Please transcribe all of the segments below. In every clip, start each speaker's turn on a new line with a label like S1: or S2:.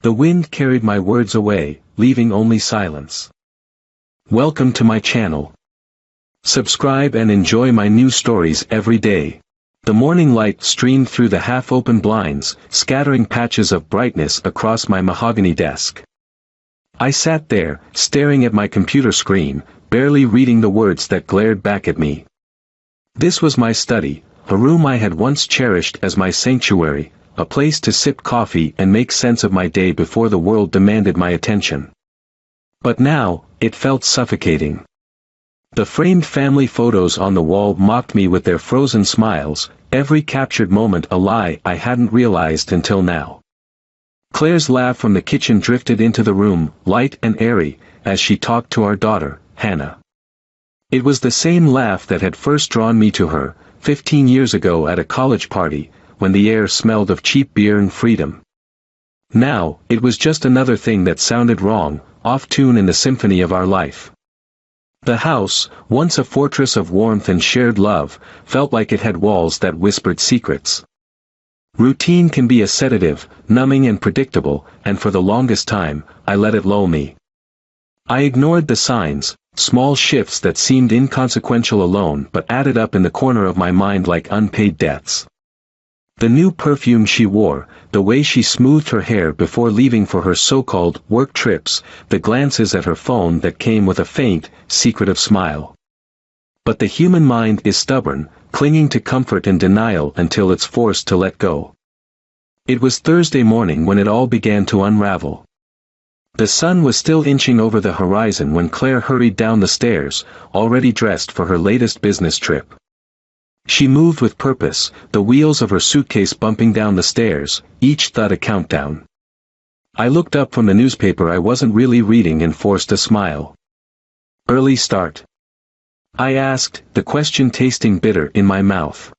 S1: The wind carried my words away, leaving only silence. Welcome to my channel. Subscribe and enjoy my new stories every day. The morning light streamed through the half-open blinds, scattering patches of brightness across my mahogany desk. I sat there, staring at my computer screen, barely reading the words that glared back at me. This was my study, a room I had once cherished as my sanctuary, a place to sip coffee and make sense of my day before the world demanded my attention. But now, it felt suffocating. The framed family photos on the wall mocked me with their frozen smiles, every captured moment a lie I hadn't realized until now. Claire's laugh from the kitchen drifted into the room, light and airy, as she talked to our daughter, Hannah. It was the same laugh that had first drawn me to her, 15 years ago at a college party, when the air smelled of cheap beer and freedom. Now, it was just another thing that sounded wrong, off tune in the symphony of our life. The house, once a fortress of warmth and shared love, felt like it had walls that whispered secrets. Routine can be a sedative, numbing and predictable, and for the longest time, I let it lull me. I ignored the signs, small shifts that seemed inconsequential alone but added up in the corner of my mind like unpaid debts. The new perfume she wore, the way she smoothed her hair before leaving for her so-called work trips, the glances at her phone that came with a faint, secretive smile. But the human mind is stubborn, clinging to comfort and denial until it's forced to let go. It was Thursday morning when it all began to unravel. The sun was still inching over the horizon when Claire hurried down the stairs, already dressed for her latest business trip. She moved with purpose, the wheels of her suitcase bumping down the stairs, each thud a countdown. I looked up from the newspaper I wasn't really reading and forced a smile. Early start? I asked, the question tasting bitter in my mouth.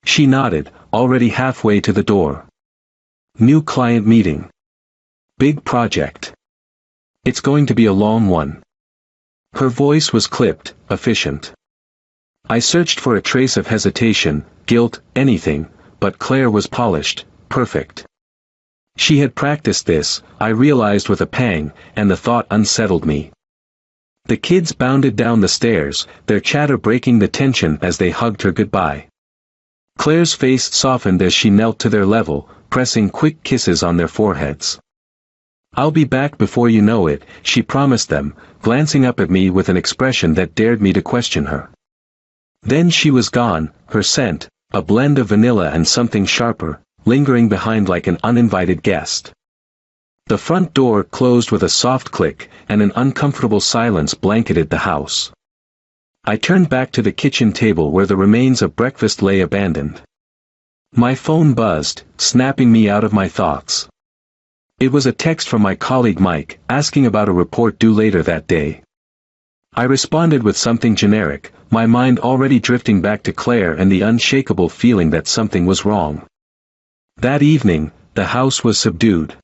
S1: She nodded, already halfway to the door. New client meeting. Big project. It's going to be a long one. Her voice was clipped, efficient. I searched for a trace of hesitation, guilt, anything, but Claire was polished, perfect. She had practiced this, I realized with a pang, and the thought unsettled me. The kids bounded down the stairs, their chatter breaking the tension as they hugged her goodbye. Claire's face softened as she knelt to their level, pressing quick kisses on their foreheads. I'll be back before you know it, she promised them, glancing up at me with an expression that dared me to question her. Then she was gone, her scent, a blend of vanilla and something sharper, lingering behind like an uninvited guest. The front door closed with a soft click, and an uncomfortable silence blanketed the house. I turned back to the kitchen table where the remains of breakfast lay abandoned. My phone buzzed, snapping me out of my thoughts. It was a text from my colleague Mike, asking about a report due later that day. I responded with something generic, my mind already drifting back to Claire and the unshakable feeling that something was wrong. That evening, the house was subdued.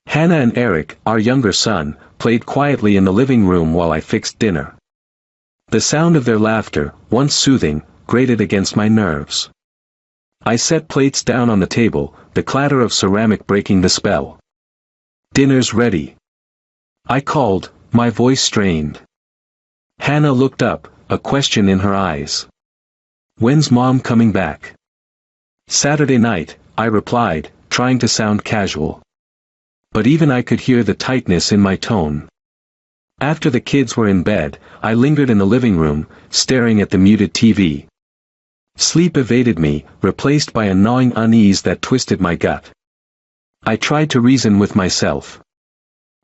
S1: Hannah and Eric, our younger son, played quietly in the living room while I fixed dinner. The sound of their laughter, once soothing, grated against my nerves. I set plates down on the table, the clatter of ceramic breaking the spell. Dinner's ready. I called, my voice strained. Hannah looked up, a question in her eyes. When's Mom coming back? Saturday night, I replied, trying to sound casual. But even I could hear the tightness in my tone. After the kids were in bed, I lingered in the living room, staring at the muted TV. Sleep evaded me, replaced by a gnawing unease that twisted my gut. I tried to reason with myself.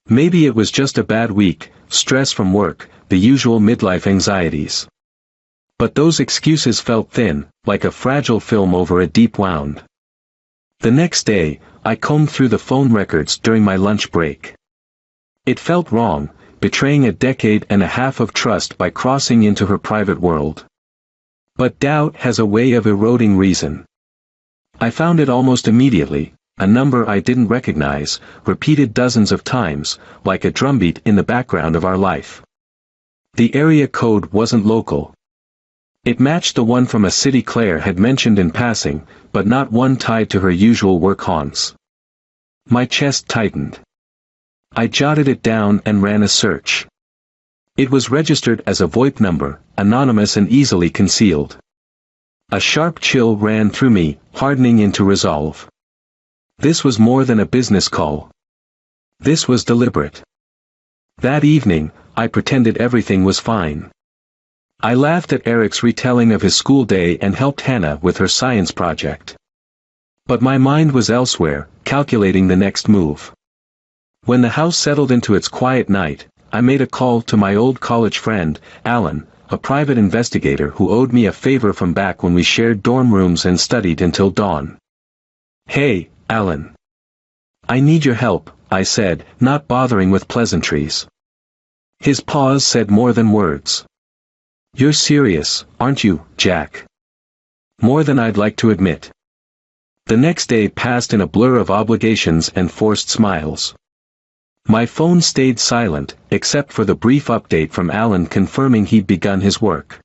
S1: Maybe it was just a bad week, stress from work, the usual midlife anxieties. But those excuses felt thin, like a fragile film over a deep wound. The next day, I combed through the phone records during my lunch break. It felt wrong, betraying a decade and a half of trust by crossing into her private world. But doubt has a way of eroding reason. I found it almost immediately, a number I didn't recognize, repeated dozens of times, like a drumbeat in the background of our life. The area code wasn't local. It matched the one from a city Claire had mentioned in passing, but not one tied to her usual work haunts. My chest tightened. I jotted it down and ran a search. It was registered as a VoIP number, anonymous and easily concealed. A sharp chill ran through me, hardening into resolve. This was more than a business call. This was deliberate. That evening, I pretended everything was fine. I laughed at Eric's retelling of his school day and helped Hannah with her science project. But my mind was elsewhere, calculating the next move. When the house settled into its quiet night, I made a call to my old college friend, Alan, a private investigator who owed me a favor from back when we shared dorm rooms and studied until dawn. "Hey, Alan. I need your help," I said, not bothering with pleasantries. His pause said more than words. "You're serious, aren't you, Jack?" "More than I'd like to admit." The next day passed in a blur of obligations and forced smiles. My phone stayed silent, except for the brief update from Alan confirming he'd begun his work.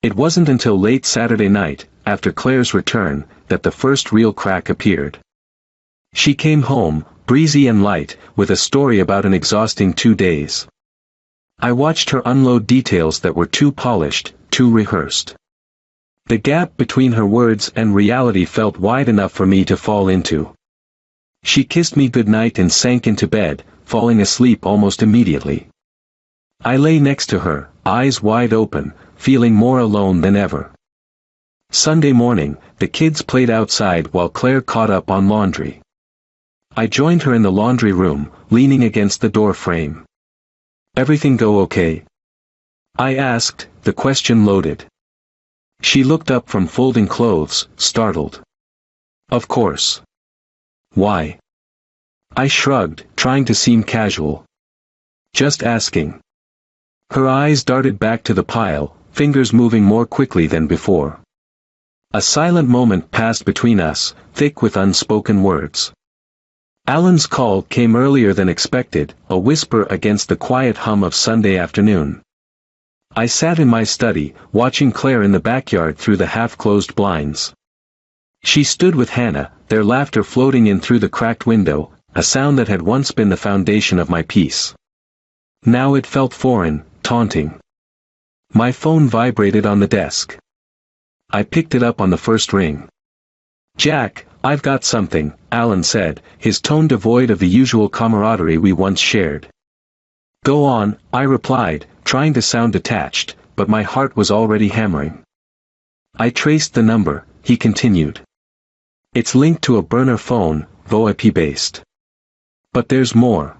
S1: It wasn't until late Saturday night, after Claire's return, that the first real crack appeared. She came home, breezy and light, with a story about an exhausting 2 days. I watched her unload details that were too polished, too rehearsed. The gap between her words and reality felt wide enough for me to fall into. She kissed me goodnight and sank into bed, falling asleep almost immediately. I lay next to her, eyes wide open, feeling more alone than ever. Sunday morning, the kids played outside while Claire caught up on laundry. I joined her in the laundry room, leaning against the door frame. "Everything go okay?" I asked, the question loaded. She looked up from folding clothes, startled. "Of course. Why?" I shrugged, trying to seem casual. "Just asking." Her eyes darted back to the pile, fingers moving more quickly than before. A silent moment passed between us, thick with unspoken words. Alan's call came earlier than expected, a whisper against the quiet hum of Sunday afternoon. I sat in my study, watching Claire in the backyard through the half-closed blinds. She stood with Hannah, their laughter floating in through the cracked window, a sound that had once been the foundation of my peace. Now it felt foreign, taunting. My phone vibrated on the desk. I picked it up on the first ring. "Jack, I've got something," Alan said, his tone devoid of the usual camaraderie we once shared. "Go on," I replied, trying to sound detached, but my heart was already hammering. "I traced the number," he continued. "It's linked to a burner phone, VoIP-based. But there's more.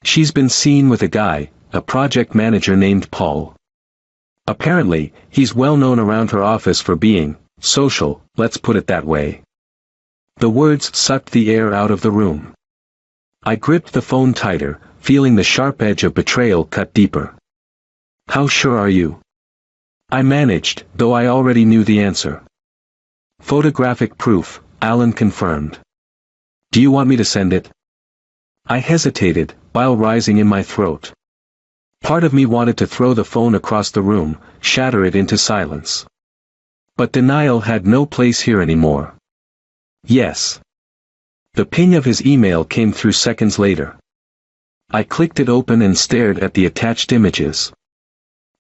S1: She's been seen with a guy, a project manager named Paul. Apparently, he's well known around her office for being social, let's put it that way." The words sucked the air out of the room. I gripped the phone tighter, feeling the sharp edge of betrayal cut deeper. "How sure are you?" I managed, though I already knew the answer. "Photographic proof," Alan confirmed. "Do you want me to send it?" I hesitated, bile rising in my throat. Part of me wanted to throw the phone across the room, shatter it into silence. But denial had no place here anymore. "Yes." The ping of his email came through seconds later. I clicked it open and stared at the attached images.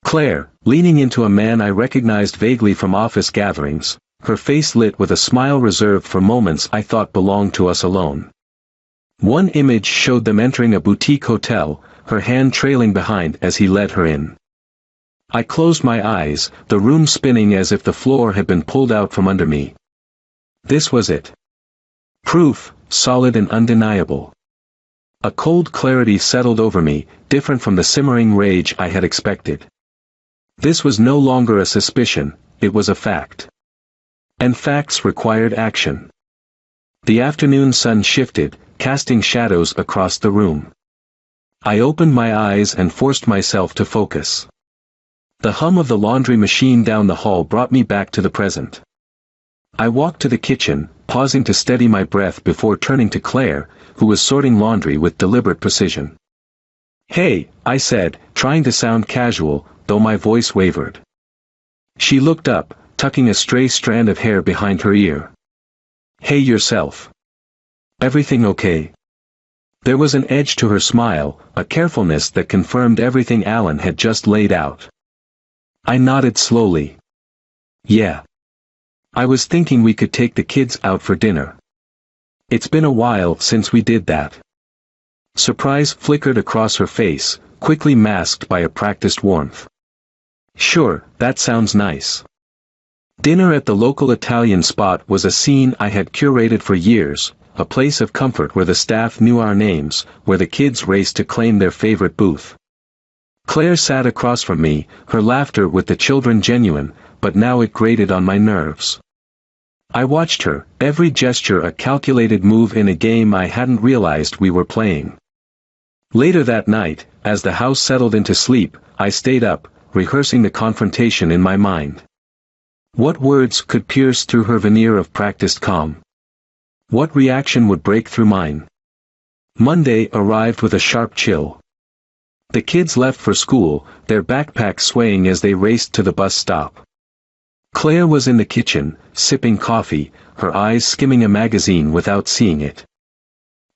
S1: Claire, leaning into a man I recognized vaguely from office gatherings, her face lit with a smile reserved for moments I thought belonged to us alone. One image showed them entering a boutique hotel, her hand trailing behind as he led her in. I closed my eyes, the room spinning as if the floor had been pulled out from under me. This was it. Proof, solid and undeniable. A cold clarity settled over me, different from the simmering rage I had expected. This was no longer a suspicion, it was a fact. And facts required action. The afternoon sun shifted, casting shadows across the room. I opened my eyes and forced myself to focus. The hum of the laundry machine down the hall brought me back to the present. I walked to the kitchen, pausing to steady my breath before turning to Claire, who was sorting laundry with deliberate precision. "Hey," I said, trying to sound casual, though my voice wavered. She looked up, tucking a stray strand of hair behind her ear. "Hey yourself. Everything okay? There was an edge to her smile, a carefulness that confirmed everything Alan had just laid out. I nodded slowly. Yeah. I was thinking we could take the kids out for dinner. It's been a while since we did that. Surprise flickered across her face, quickly masked by a practiced warmth. Sure, that sounds nice. Dinner at the local Italian spot was a scene I had curated for years, a place of comfort where the staff knew our names, where the kids raced to claim their favorite booth. Claire sat across from me, her laughter with the children genuine, but now it grated on my nerves. I watched her, every gesture a calculated move in a game I hadn't realized we were playing. Later that night, as the house settled into sleep, I stayed up, rehearsing the confrontation in my mind. What words could pierce through her veneer of practiced calm? What reaction would break through mine? Monday arrived with a sharp chill. The kids left for school, their backpacks swaying as they raced to the bus stop. Claire was in the kitchen, sipping coffee, her eyes skimming a magazine without seeing it.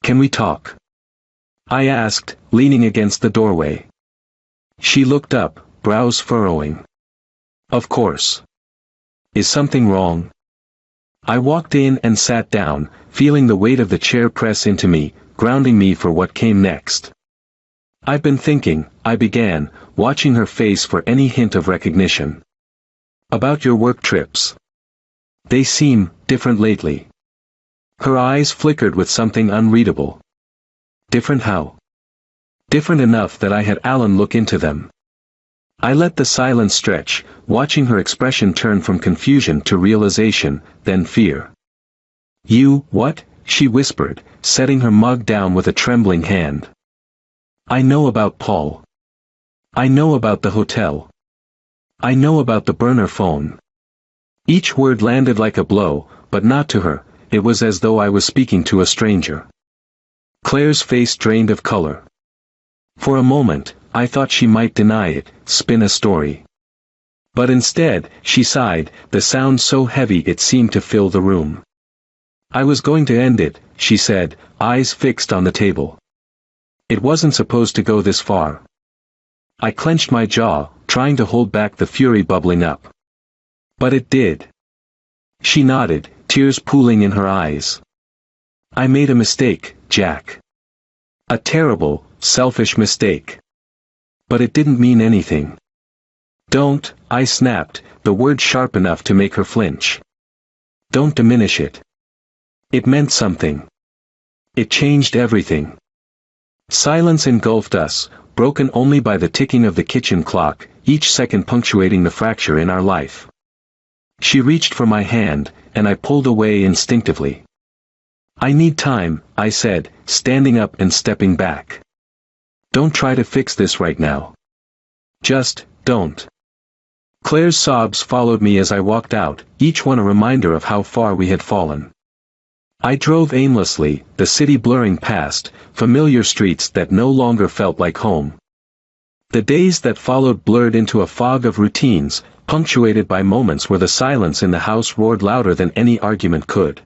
S1: Can we talk? I asked, leaning against the doorway. She looked up, brows furrowing. Of course. Is something wrong? I walked in and sat down, feeling the weight of the chair press into me, grounding me for what came next. I've been thinking, I began, watching her face for any hint of recognition. About your work trips. They seem different lately. Her eyes flickered with something unreadable. Different how? Different enough that I had Alan look into them. I let the silence stretch, watching her expression turn from confusion to realization, then fear. You, what? She whispered, setting her mug down with a trembling hand. I know about Paul. I know about the hotel. I know about the burner phone. Each word landed like a blow, but not to her, it was as though I was speaking to a stranger. Claire's face drained of color. For a moment, I thought she might deny it, spin a story. But instead, she sighed, the sound so heavy it seemed to fill the room. I was going to end it, she said, eyes fixed on the table. It wasn't supposed to go this far. I clenched my jaw, trying to hold back the fury bubbling up. But it did. She nodded, tears pooling in her eyes. I made a mistake, Jack. A terrible, selfish mistake. But it didn't mean anything. Don't, I snapped, the word sharp enough to make her flinch. Don't diminish it. It meant something. It changed everything. Silence engulfed us, broken only by the ticking of the kitchen clock, each second punctuating the fracture in our life. She reached for my hand, and I pulled away instinctively. I need time, I said, standing up and stepping back. Don't try to fix this right now. Just, don't. Claire's sobs followed me as I walked out, each one a reminder of how far we had fallen. I drove aimlessly, the city blurring past, familiar streets that no longer felt like home. The days that followed blurred into a fog of routines, punctuated by moments where the silence in the house roared louder than any argument could.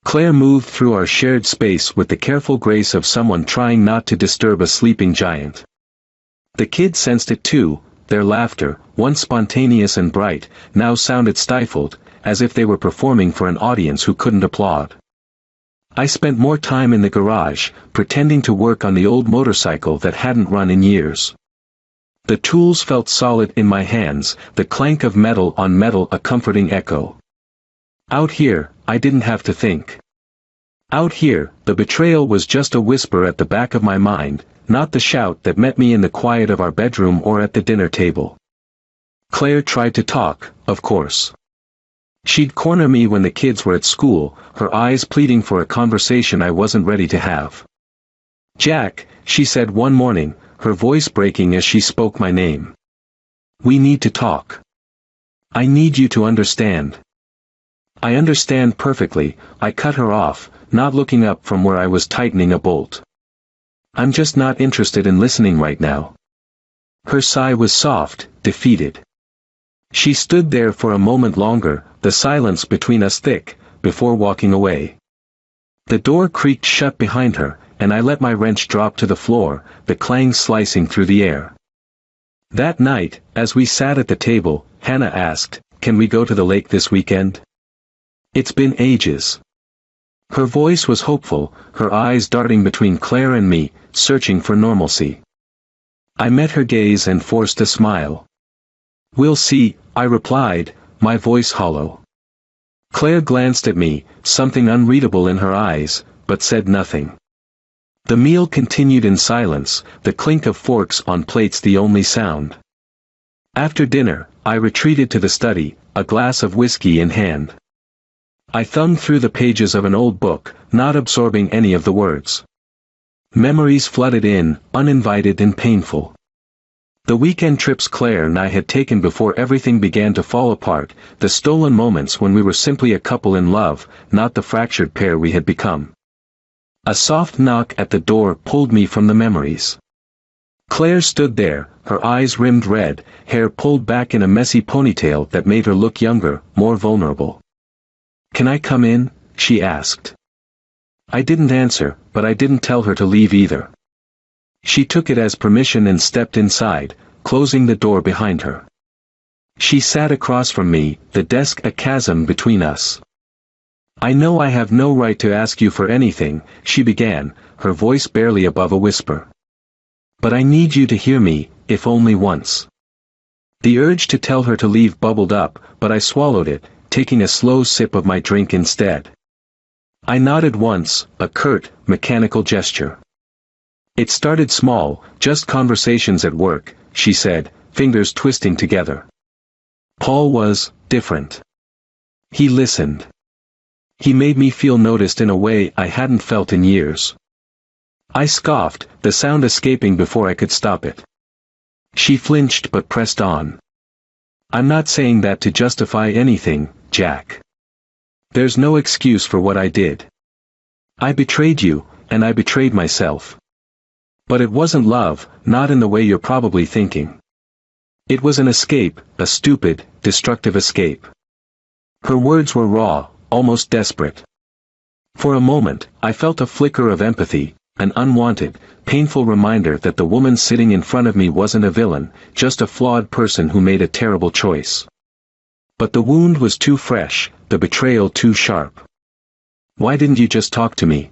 S1: Claire moved through our shared space with the careful grace of someone trying not to disturb a sleeping giant. The kids sensed it too, their laughter, once spontaneous and bright, now sounded stifled, as if they were performing for an audience who couldn't applaud. I spent more time in the garage, pretending to work on the old motorcycle that hadn't run in years. The tools felt solid in my hands, the clank of metal on metal a comforting echo. Out here, I didn't have to think. Out here, the betrayal was just a whisper at the back of my mind, not the shout that met me in the quiet of our bedroom or at the dinner table. Claire tried to talk, of course. She'd corner me when the kids were at school, her eyes pleading for a conversation I wasn't ready to have. Jack, she said one morning, her voice breaking as she spoke my name. We need to talk. I need you to understand. I understand perfectly, I cut her off, not looking up from where I was tightening a bolt. I'm just not interested in listening right now. Her sigh was soft, defeated. She stood there for a moment longer, the silence between us thick, before walking away. The door creaked shut behind her, and I let my wrench drop to the floor, the clang slicing through the air. That night, as we sat at the table, Hannah asked, "Can we go to the lake this weekend? It's been ages." Her voice was hopeful, her eyes darting between Claire and me, searching for normalcy. I met her gaze and forced a smile. "We'll see," I replied, my voice hollow. Claire glanced at me, something unreadable in her eyes, but said nothing. The meal continued in silence, the clink of forks on plates the only sound. After dinner, I retreated to the study, a glass of whiskey in hand. I thumbed through the pages of an old book, not absorbing any of the words. Memories flooded in, uninvited and painful. The weekend trips Claire and I had taken before everything began to fall apart, the stolen moments when we were simply a couple in love, not the fractured pair we had become. A soft knock at the door pulled me from the memories. Claire stood there, her eyes rimmed red, hair pulled back in a messy ponytail that made her look younger, more vulnerable. "Can I come in?" she asked. I didn't answer, but I didn't tell her to leave either. She took it as permission and stepped inside, closing the door behind her. She sat across from me, the desk a chasm between us. "I know I have no right to ask you for anything," she began, her voice barely above a whisper. "But I need you to hear me, if only once." The urge to tell her to leave bubbled up, but I swallowed it, taking a slow sip of my drink instead. I nodded once, a curt, mechanical gesture. "It started small, just conversations at work," she said, fingers twisting together. "Paul was different. He listened. He made me feel noticed in a way I hadn't felt in years." I scoffed, the sound escaping before I could stop it. She flinched but pressed on. "I'm not saying that to justify anything, Jack. There's no excuse for what I did. I betrayed you, and I betrayed myself. But it wasn't love, not in the way you're probably thinking. It was an escape, a stupid, destructive escape." Her words were raw, almost desperate. For a moment, I felt a flicker of empathy, an unwanted, painful reminder that the woman sitting in front of me wasn't a villain, just a flawed person who made a terrible choice. But the wound was too fresh, the betrayal too sharp. "Why didn't you just talk to me?"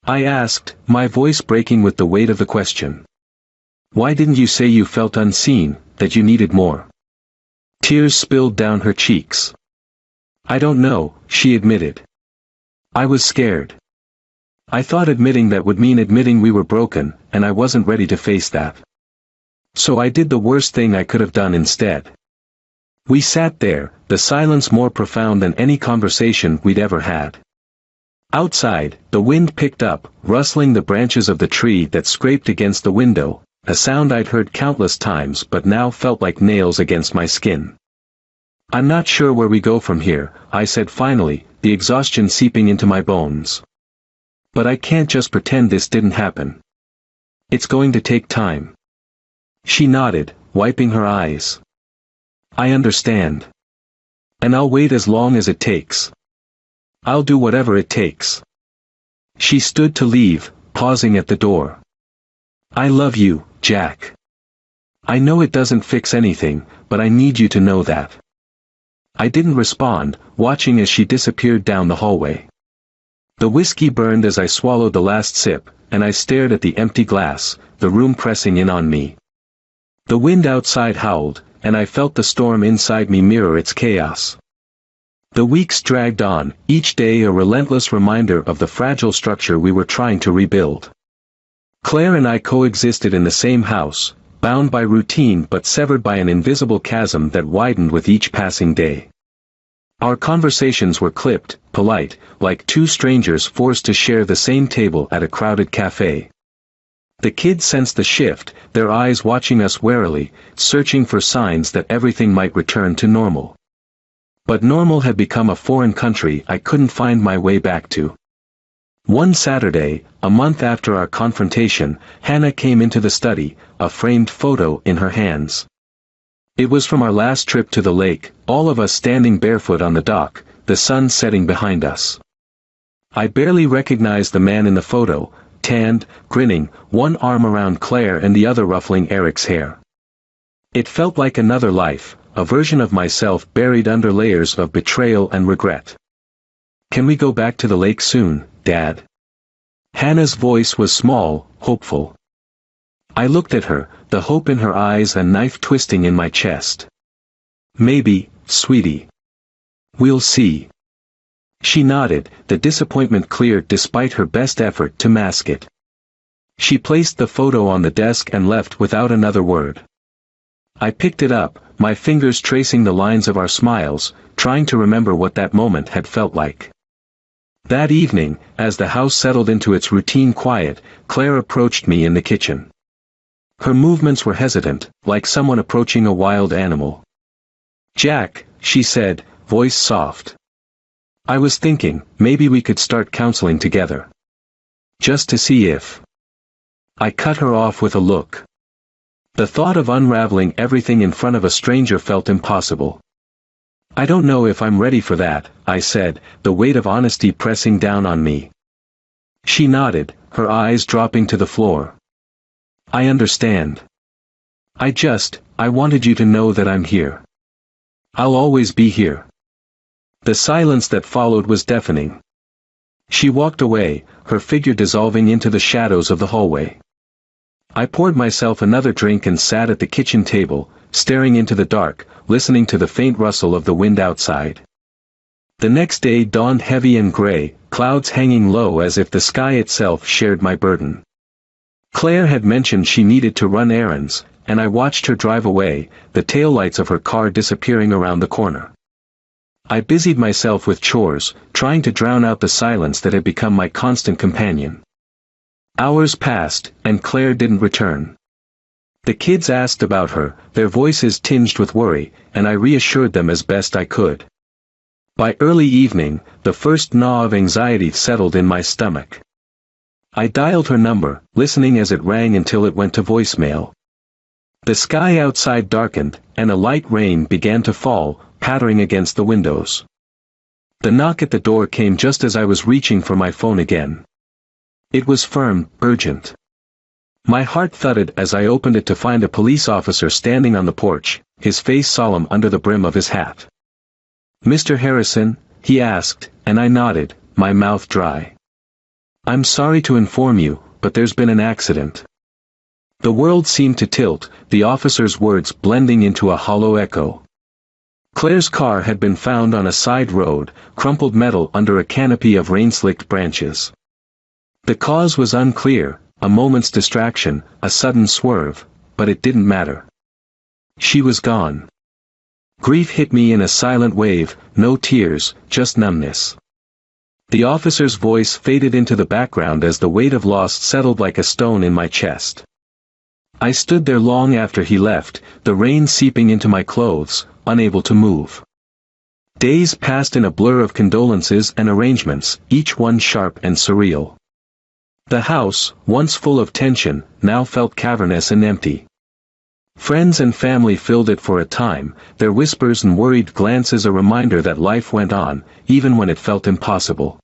S1: I asked, my voice breaking with the weight of the question. "Why didn't you say you felt unseen, that you needed more?" Tears spilled down her cheeks. "I don't know," she admitted. "I was scared. I thought admitting that would mean admitting we were broken, and I wasn't ready to face that. So I did the worst thing I could have done instead." We sat there, the silence more profound than any conversation we'd ever had. Outside, the wind picked up, rustling the branches of the tree that scraped against the window, a sound I'd heard countless times but now felt like nails against my skin. "I'm not sure where we go from here," I said finally, the exhaustion seeping into my bones. "But I can't just pretend this didn't happen. It's going to take time." She nodded, wiping her eyes. "I understand. And I'll wait as long as it takes. I'll do whatever it takes." She stood to leave, pausing at the door. "I love you, Jack. I know it doesn't fix anything, but I need you to know that." I didn't respond, watching as she disappeared down the hallway. The whiskey burned as I swallowed the last sip, and I stared at the empty glass, the room pressing in on me. The wind outside howled, and I felt the storm inside me mirror its chaos. The weeks dragged on, each day a relentless reminder of the fragile structure we were trying to rebuild. Claire and I coexisted in the same house, bound by routine but severed by an invisible chasm that widened with each passing day. Our conversations were clipped, polite, like two strangers forced to share the same table at a crowded cafe. The kids sensed the shift, their eyes watching us warily, searching for signs that everything might return to normal. But normal had become a foreign country I couldn't find my way back to. One Saturday, a month after our confrontation, Hannah came into the study, a framed photo in her hands. It was from our last trip to the lake, all of us standing barefoot on the dock, the sun setting behind us. I barely recognized the man in the photo, tanned, grinning, one arm around Claire and the other ruffling Eric's hair. It felt like another life, a version of myself buried under layers of betrayal and regret. "Can we go back to the lake soon, Dad?" Hannah's voice was small, hopeful. I looked at her, the hope in her eyes and knife twisting in my chest. "Maybe, sweetie. We'll see." She nodded, the disappointment clear despite her best effort to mask it. She placed the photo on the desk and left without another word. I picked it up, my fingers tracing the lines of our smiles, trying to remember what that moment had felt like. That evening, as the house settled into its routine quiet, Claire approached me in the kitchen. Her movements were hesitant, like someone approaching a wild animal. "Jack," she said, voice soft. "I was thinking, maybe we could start counseling together. Just to see if—" I cut her off with a look. The thought of unraveling everything in front of a stranger felt impossible. "I don't know if I'm ready for that," I said, the weight of honesty pressing down on me. She nodded, her eyes dropping to the floor. "I understand. I wanted you to know that I'm here. I'll always be here." The silence that followed was deafening. She walked away, her figure dissolving into the shadows of the hallway. I poured myself another drink and sat at the kitchen table, staring into the dark, listening to the faint rustle of the wind outside. The next day dawned heavy and gray, clouds hanging low as if the sky itself shared my burden. Claire had mentioned she needed to run errands, and I watched her drive away, the taillights of her car disappearing around the corner. I busied myself with chores, trying to drown out the silence that had become my constant companion. Hours passed, and Claire didn't return. The kids asked about her, their voices tinged with worry, and I reassured them as best I could. By early evening, the first gnaw of anxiety settled in my stomach. I dialed her number, listening as it rang until it went to voicemail. The sky outside darkened, and a light rain began to fall, pattering against the windows. The knock at the door came just as I was reaching for my phone again. It was firm, urgent. My heart thudded as I opened it to find a police officer standing on the porch, his face solemn under the brim of his hat. "Mr. Harrison?" he asked, and I nodded, my mouth dry. "I'm sorry to inform you, but there's been an accident." The world seemed to tilt, the officer's words blending into a hollow echo. Claire's car had been found on a side road, crumpled metal under a canopy of rain-slicked branches. The cause was unclear, a moment's distraction, a sudden swerve, but it didn't matter. She was gone. Grief hit me in a silent wave, no tears, just numbness. The officer's voice faded into the background as the weight of loss settled like a stone in my chest. I stood there long after he left, the rain seeping into my clothes, unable to move. Days passed in a blur of condolences and arrangements, each one sharp and surreal. The house, once full of tension, now felt cavernous and empty. Friends and family filled it for a time, their whispers and worried glances a reminder that life went on, even when it felt impossible.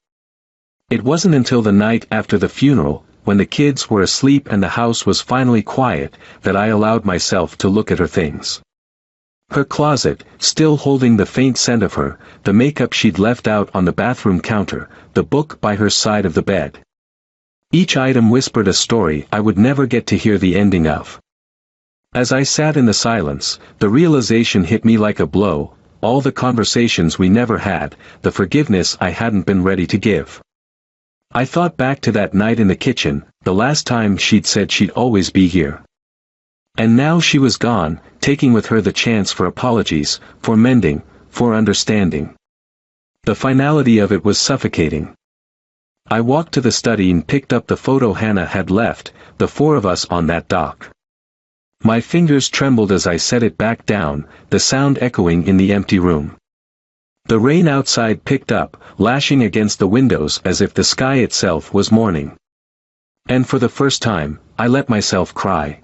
S1: It wasn't until the night after the funeral, when the kids were asleep and the house was finally quiet, that I allowed myself to look at her things. Her closet, still holding the faint scent of her, the makeup she'd left out on the bathroom counter, the book by her side of the bed. Each item whispered a story I would never get to hear the ending of. As I sat in the silence, the realization hit me like a blow, all the conversations we never had, the forgiveness I hadn't been ready to give. I thought back to that night in the kitchen, the last time she'd said she'd always be here. And now she was gone, taking with her the chance for apologies, for mending, for understanding. The finality of it was suffocating. I walked to the study and picked up the photo Hannah had left, the four of us on that dock. My fingers trembled as I set it back down, the sound echoing in the empty room. The rain outside picked up, lashing against the windows as if the sky itself was mourning. And for the first time, I let myself cry.